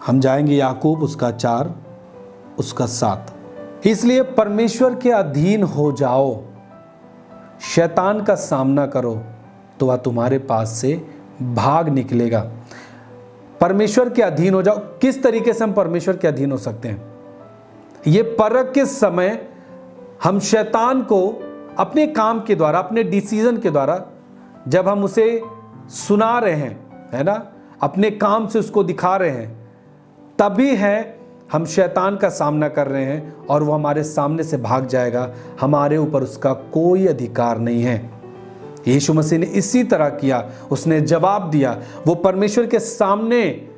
हम जाएंगे याकूब उसका 4 उसका 7। इसलिए परमेश्वर के अधीन हो जाओ, शैतान का सामना करो तो वह तुम्हारे पास से भाग निकलेगा। परमेश्वर के अधीन हो जाओ। किस तरीके से हम परमेश्वर के अधीन हो सकते हैं? ये परख के समय हम शैतान को अपने काम के द्वारा, अपने डिसीजन के द्वारा, जब हम उसे सुना रहे हैं, है ना, अपने काम से उसको दिखा रहे हैं, तभी है हम शैतान का सामना कर रहे हैं और वो हमारे सामने से भाग जाएगा। हमारे ऊपर उसका कोई अधिकार नहीं है। यीशु मसीह ने इसी तरह किया। उसने जवाब दिया। वो परमेश्वर के सामने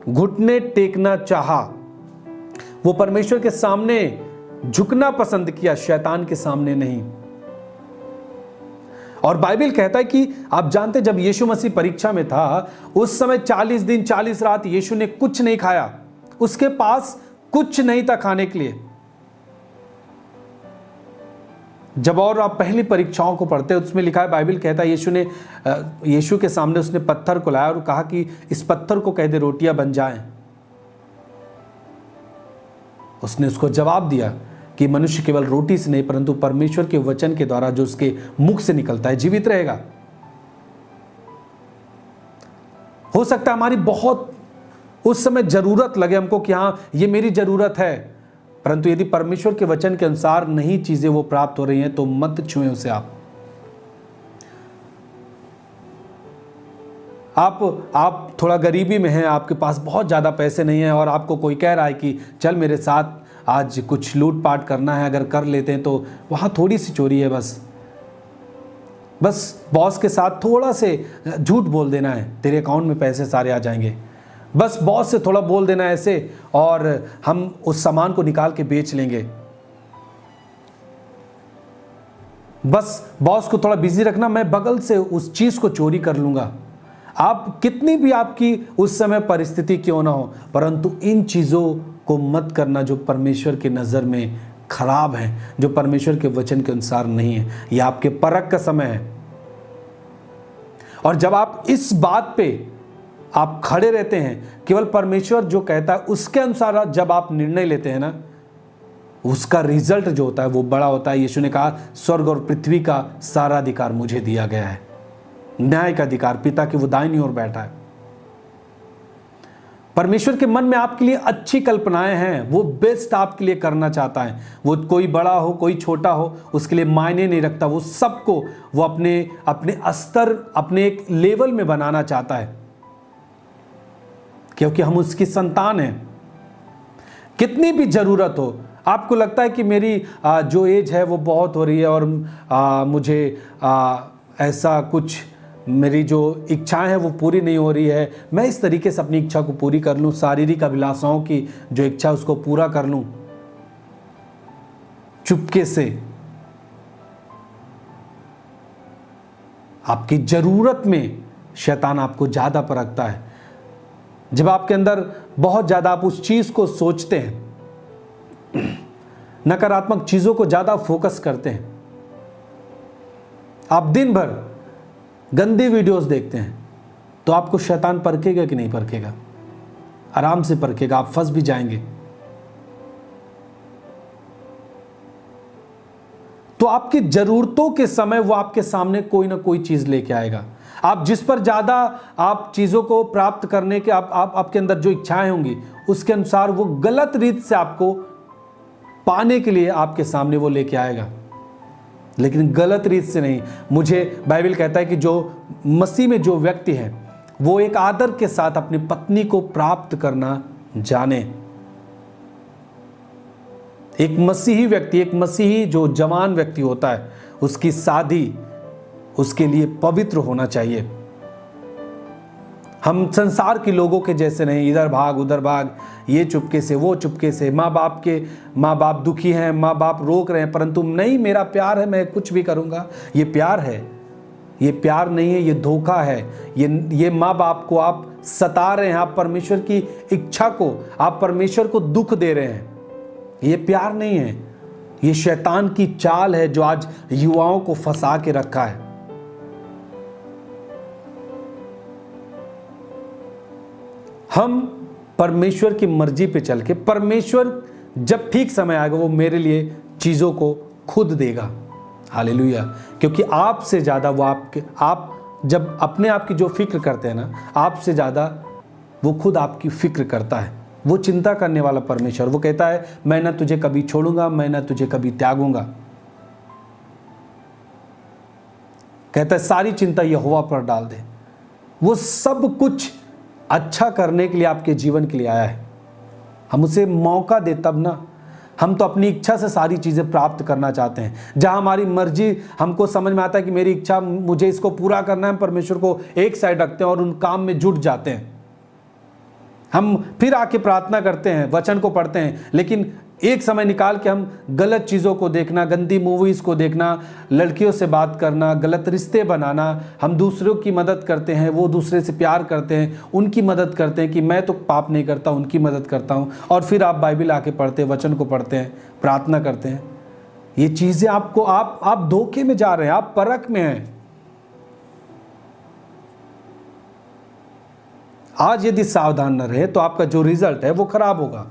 घुटने टेकना चाहा, वो परमेश्वर के सामने झुकना पसंद किया, शैतान के सामने नहीं। और बाइबल कहता है कि आप जानते, जब यीशु मसीह परीक्षा में था उस समय 40 दिन 40 रात यीशु ने कुछ नहीं खाया। उसके पास कुछ नहीं था खाने के लिए। जब और आप पहली परीक्षाओं को पढ़ते हैं, उसमें लिखा है, बाइबल कहता है यीशु के सामने उसने पत्थर को लाया और कहा कि इस पत्थर को कह दे रोटियां बन जाएं। उसने उसको जवाब दिया कि मनुष्य केवल रोटी से नहीं परंतु परमेश्वर के वचन के द्वारा जो उसके मुख से निकलता है जीवित रहेगा। हो सकता है हमारी बहुत उस समय जरूरत लगे हमको कि हाँ ये मेरी जरूरत है, परंतु यदि परमेश्वर के वचन के अनुसार नहीं चीजें वो प्राप्त हो रही हैं तो मत छुएं उसे। आप थोड़ा गरीबी में हैं, आपके पास बहुत ज़्यादा पैसे नहीं हैं और आपको कोई कह रहा है कि चल मेरे साथ आज कुछ लूटपाट करना है, अगर कर लेते हैं तो वहाँ थोड़ी सी चोरी है, बस बॉस के साथ थोड़ा से झूठ बोल देना है, तेरे अकाउंट में पैसे सारे आ जाएंगे। बस बॉस से थोड़ा बोल देना है ऐसे और हम उस सामान को निकाल के बेच लेंगे। बस बॉस को थोड़ा बिजी रखना, मैं बगल से उस चीज़ को चोरी कर लूँगा। आप कितनी भी आपकी उस समय परिस्थिति क्यों ना हो, परंतु इन चीज़ों को मत करना जो परमेश्वर की नज़र में खराब है, जो परमेश्वर के वचन के अनुसार नहीं है। यह आपके परख का समय है। और जब आप इस बात पे आप खड़े रहते हैं, केवल परमेश्वर जो कहता है उसके अनुसार जब आप निर्णय लेते हैं ना, उसका रिजल्ट जो होता है वो बड़ा होता है। यीशु ने कहा स्वर्ग और पृथ्वी का सारा अधिकार मुझे दिया गया है, न्याय का अधिकार पिता की वो दाहिनी ओर बैठा है। परमेश्वर के मन में आपके लिए अच्छी कल्पनाएं हैं, वो बेस्ट आपके लिए करना चाहता है। वो कोई बड़ा हो कोई छोटा हो उसके लिए मायने नहीं रखता, वो सबको वो अपने स्तर, अपने एक लेवल में बनाना चाहता है, क्योंकि हम उसकी संतान हैं। कितनी भी जरूरत हो, आपको लगता है कि मेरी जो एज है वो बहुत हो रही है और मुझे ऐसा कुछ, मेरी जो इच्छाएं हैं वो पूरी नहीं हो रही है, मैं इस तरीके से अपनी इच्छा को पूरी कर लूं, शारीरिक अभिलाषाओं की जो इच्छा उसको पूरा कर लूं चुपके से। आपकी जरूरत में शैतान आपको ज्यादा परखता है। जब आपके अंदर बहुत ज्यादा आप उस चीज को सोचते हैं, नकारात्मक चीजों को ज्यादा फोकस करते हैं, आप दिन भर गंदी वीडियोस देखते हैं, तो आपको शैतान परखेगा कि नहीं परखेगा? आराम से परखेगा, आप फंस भी जाएंगे। तो आपकी जरूरतों के समय वो आपके सामने कोई ना कोई चीज लेके आएगा। आप जिस पर ज्यादा आप चीजों को प्राप्त करने के आपके अंदर जो इच्छाएं होंगी उसके अनुसार वो गलत रीत से आपको पाने के लिए आपके सामने वो लेके आएगा, लेकिन गलत रीत से नहीं। मुझे बाइबल कहता है कि जो मसीह में जो व्यक्ति है वो एक आदर के साथ अपनी पत्नी को प्राप्त करना जाने। एक मसीही व्यक्ति, एक मसीही जो जवान व्यक्ति होता है, उसकी शादी उसके लिए पवित्र होना चाहिए। हम संसार के लोगों के जैसे नहीं, इधर भाग उधर भाग, ये चुपके से वो चुपके से। माँ बाप दुखी हैं, माँ बाप रोक रहे हैं, परंतु नहीं, मेरा प्यार है, मैं कुछ भी करूँगा। ये प्यार है? ये प्यार नहीं है, ये धोखा है। ये माँ बाप को आप सता रहे हैं, आप परमेश्वर की इच्छा को, आप परमेश्वर को दुख दे रहे हैं। ये प्यार नहीं है, ये शैतान की चाल है जो आज युवाओं को फंसा के रखा है। हम परमेश्वर की मर्जी पे चल के, परमेश्वर जब ठीक समय आएगा वो मेरे लिए चीज़ों को खुद देगा। हालेलुया। क्योंकि आपसे ज़्यादा वो आप जब अपने आप की जो फिक्र करते हैं ना, आपसे ज़्यादा वो खुद आपकी फिक्र करता है। वो चिंता करने वाला परमेश्वर, वो कहता है मैं ना तुझे कभी छोड़ूंगा, मैं ना तुझे कभी त्यागूंगा। कहता है सारी चिंता यहोवा पर डाल दे। वो सब कुछ अच्छा करने के लिए आपके जीवन के लिए आया है। हम उसे मौका दे तब ना। हम तो अपनी इच्छा से सारी चीज़ें प्राप्त करना चाहते हैं। जहां हमारी मर्जी, हमको समझ में आता है कि मेरी इच्छा, मुझे इसको पूरा करना है, परमेश्वर को एक साइड रखते हैं और उन काम में जुट जाते हैं। हम फिर आके प्रार्थना करते हैं, वचन को पढ़ते हैं, लेकिन एक समय निकाल के हम गलत चीज़ों को देखना, गंदी मूवीज़ को देखना, लड़कियों से बात करना, गलत रिश्ते बनाना, हम दूसरों की मदद करते हैं, वो दूसरे से प्यार करते हैं, उनकी मदद करते हैं कि मैं तो पाप नहीं करता, उनकी मदद करता हूँ। और फिर आप बाइबल आके पढ़ते हैं, वचन को पढ़ते हैं, प्रार्थना करते हैं। ये चीज़ें आपको, आप धोखे में जा रहे हैं, आप परख में हैं। आज यदि सावधान न रहे तो आपका जो रिजल्ट है वो खराब होगा।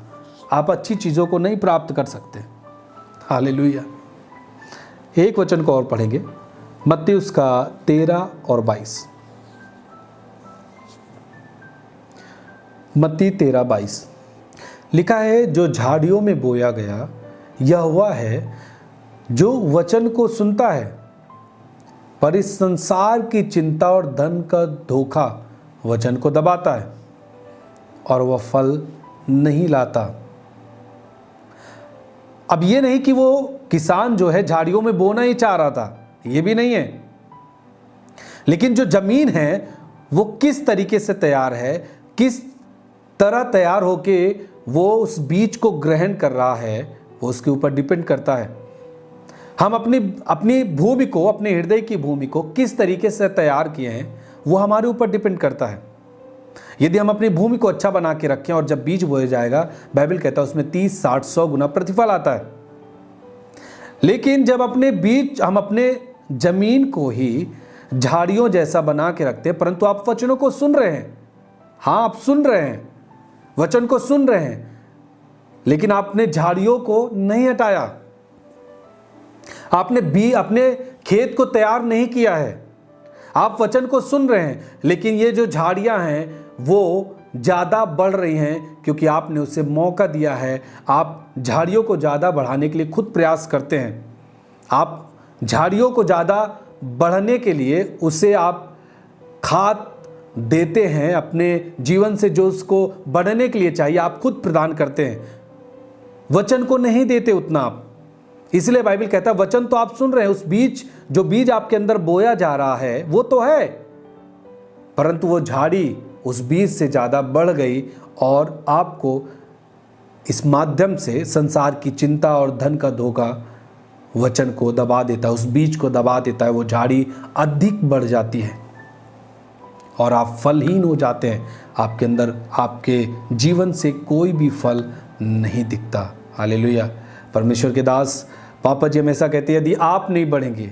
आप अच्छी चीज़ों को नहीं प्राप्त कर सकते। हालेलुया। एक वचन को और पढ़ेंगे, मत्ती उसका 13 और 22। मत्ती 13:22 लिखा है, जो झाड़ियों में बोया गया यह वह है जो वचन को सुनता है, पर इस संसार की चिंता और धन का धोखा वचन को दबाता है और वह फल नहीं लाता। अब ये नहीं कि वो किसान जो है झाड़ियों में बोना ही चाह रहा था, ये भी नहीं है। लेकिन जो जमीन है वो किस तरीके से तैयार है, किस तरह तैयार होके वो उस बीज को ग्रहण कर रहा है, वो उसके ऊपर डिपेंड करता है। हम अपनी भूमि को, अपने हृदय की भूमि को किस तरीके से तैयार किए हैं वो हमारे ऊपर डिपेंड करता है। यदि हम अपनी भूमि को अच्छा बना के रखें और जब बीज बोया जाएगा, बाइबल कहता है उसमें 30, 60, 100 गुना प्रतिफल आता है। लेकिन जब हम अपने जमीन को ही झाड़ियों जैसा बना के रखते हैं, परंतु आप वचनों को सुन रहे हैं, हाँ आप सुन रहे हैं, वचन को सुन रहे हैं, लेकिन आपने झाड़ियों को नहीं हटाया, आपने अपने खेत को तैयार नहीं किया है। आप वचन को सुन रहे हैं, लेकिन ये जो झाड़ियां हैं वो ज़्यादा बढ़ रही हैं क्योंकि आपने उसे मौका दिया है। आप झाड़ियों को ज़्यादा बढ़ाने के लिए खुद प्रयास करते हैं। आप झाड़ियों को ज़्यादा बढ़ने के लिए उसे आप खाद देते हैं, अपने जीवन से जो उसको बढ़ने के लिए चाहिए आप खुद प्रदान करते हैं, वचन को नहीं देते उतना आप। इसलिए बाइबल कहता है वचन तो आप सुन रहे हैं, उस जो बीज आपके अंदर बोया जा रहा है वो तो है, परंतु वो झाड़ी उस बीज से ज़्यादा बढ़ गई और आपको इस माध्यम से संसार की चिंता और धन का धोखा वचन को दबा देता है, उस बीज को दबा देता है। वो झाड़ी अधिक बढ़ जाती है और आप फलहीन हो जाते हैं। आपके अंदर, आपके जीवन से कोई भी फल नहीं दिखता। हालेलुया। परमेश्वर के दास पापा जी हमेशा कहते हैं यदि आप नहीं बढ़ेंगे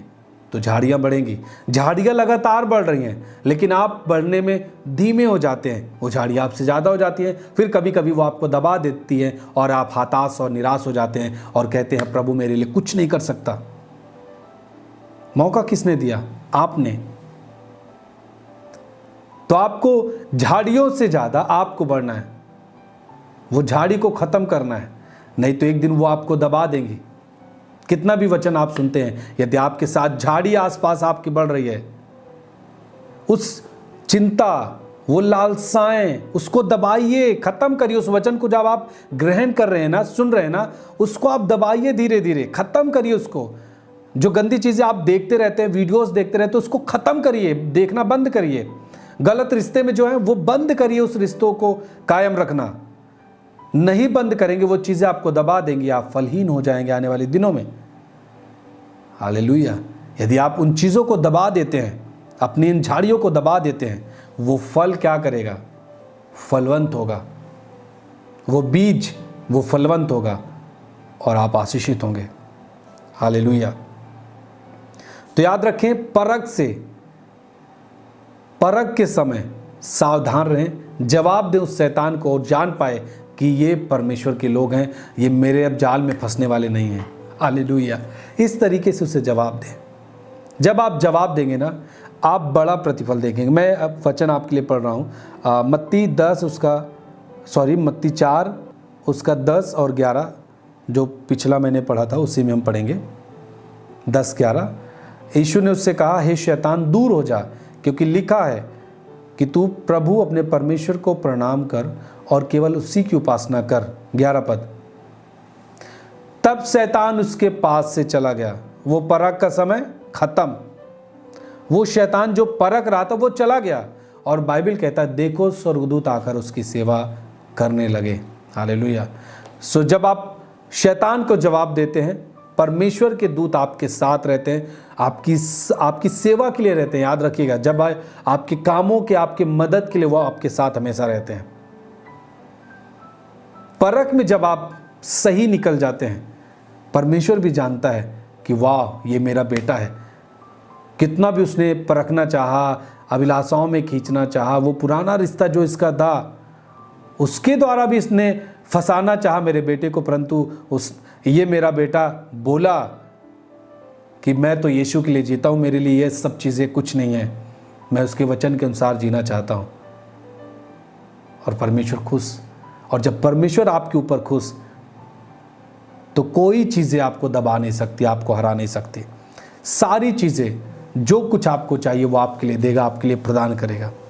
तो झाड़ियाँ बढ़ेंगी। झाड़ियाँ लगातार बढ़ रही हैं, लेकिन आप बढ़ने में धीमे हो जाते हैं। वो झाड़ियाँ आपसे ज़्यादा हो जाती हैं, फिर कभी कभी वो आपको दबा देती हैं और आप हताश और निराश हो जाते हैं और कहते हैं प्रभु मेरे लिए कुछ नहीं कर सकता। मौका किसने दिया? आपने। तो आपको झाड़ियों से ज़्यादा आपको बढ़ना है, वो झाड़ी को ख़त्म करना है, नहीं तो एक दिन वो आपको दबा देंगी। कितना भी वचन आप सुनते हैं, यदि आपके साथ झाड़ी आसपास आपकी बढ़ रही है, उस चिंता, वो लालसाएं, उसको दबाइए, खत्म करिए। उस वचन को जब आप ग्रहण कर रहे हैं ना, सुन रहे हैं ना, उसको आप दबाइए, धीरे धीरे खत्म करिए उसको। जो गंदी चीजें आप देखते रहते हैं, वीडियोस देखते रहते हैं, उसको खत्म करिए, देखना बंद करिए। गलत रिश्ते में जो है वो बंद करिए, उस रिश्तों को कायम रखना। नहीं बंद करेंगे वो चीज़ें आपको दबा देंगी, आप फलहीन हो जाएंगे आने वाले दिनों में। हालेलुया। यदि आप उन चीज़ों को दबा देते हैं, अपनी इन झाड़ियों को दबा देते हैं, वो फल क्या करेगा? फलवंत होगा। वो बीज वो फलवंत होगा और आप आशीषित होंगे। हालेलुया। तो याद रखें, परख के समय सावधान रहें, जवाब दें उस शैतान को और जान पाए कि ये परमेश्वर के लोग हैं, ये मेरे अब जाल में फंसने वाले नहीं हैं। हालेलुया। इस तरीके से उसे जवाब दें। जब आप जवाब देंगे ना, आप बड़ा प्रतिफल देखेंगे। मैं अब वचन आपके लिए पढ़ रहा हूँ, मत्ती 4 उसका 10 और 11, जो पिछला मैंने पढ़ा था उसी में हम पढ़ेंगे 10-11। यीशु ने उससे कहा, हे शैतान दूर हो जा, क्योंकि लिखा है कि तू प्रभु अपने परमेश्वर को प्रणाम कर और केवल उसी की उपासना कर। 11 पद। तब शैतान उसके पास से चला गया। वो परख का समय खत्म। वो शैतान जो परख रहा था वो चला गया, और बाइबल कहता है देखो स्वर्गदूत आकर उसकी सेवा करने लगे। हालेलुया। सो जब आप शैतान को जवाब देते हैं, परमेश्वर के दूत आपके साथ रहते हैं, आपकी सेवा के लिए रहते हैं। याद रखिएगा, जब आपके कामों के, आपके मदद के लिए वो आपके साथ हमेशा रहते हैं। परख में जब आप सही निकल जाते हैं, परमेश्वर भी जानता है कि वाह ये मेरा बेटा है। कितना भी उसने परखना चाहा, अभिलाषाओं में खींचना चाहा, वो पुराना रिश्ता जो इसका था उसके द्वारा भी इसने फंसाना चाहा मेरे बेटे को, परंतु ये मेरा बेटा बोला कि मैं तो यीशु के लिए जीता हूँ, मेरे लिए ये सब चीज़ें कुछ नहीं है, मैं उसके वचन के अनुसार जीना चाहता हूँ। और परमेश्वर खुश। और जब परमेश्वर आपके ऊपर खुश, तो कोई चीज़ें आपको दबा नहीं सकती, आपको हरा नहीं सकती। सारी चीज़ें जो कुछ आपको चाहिए वो आपके लिए देगा, आपके लिए प्रदान करेगा।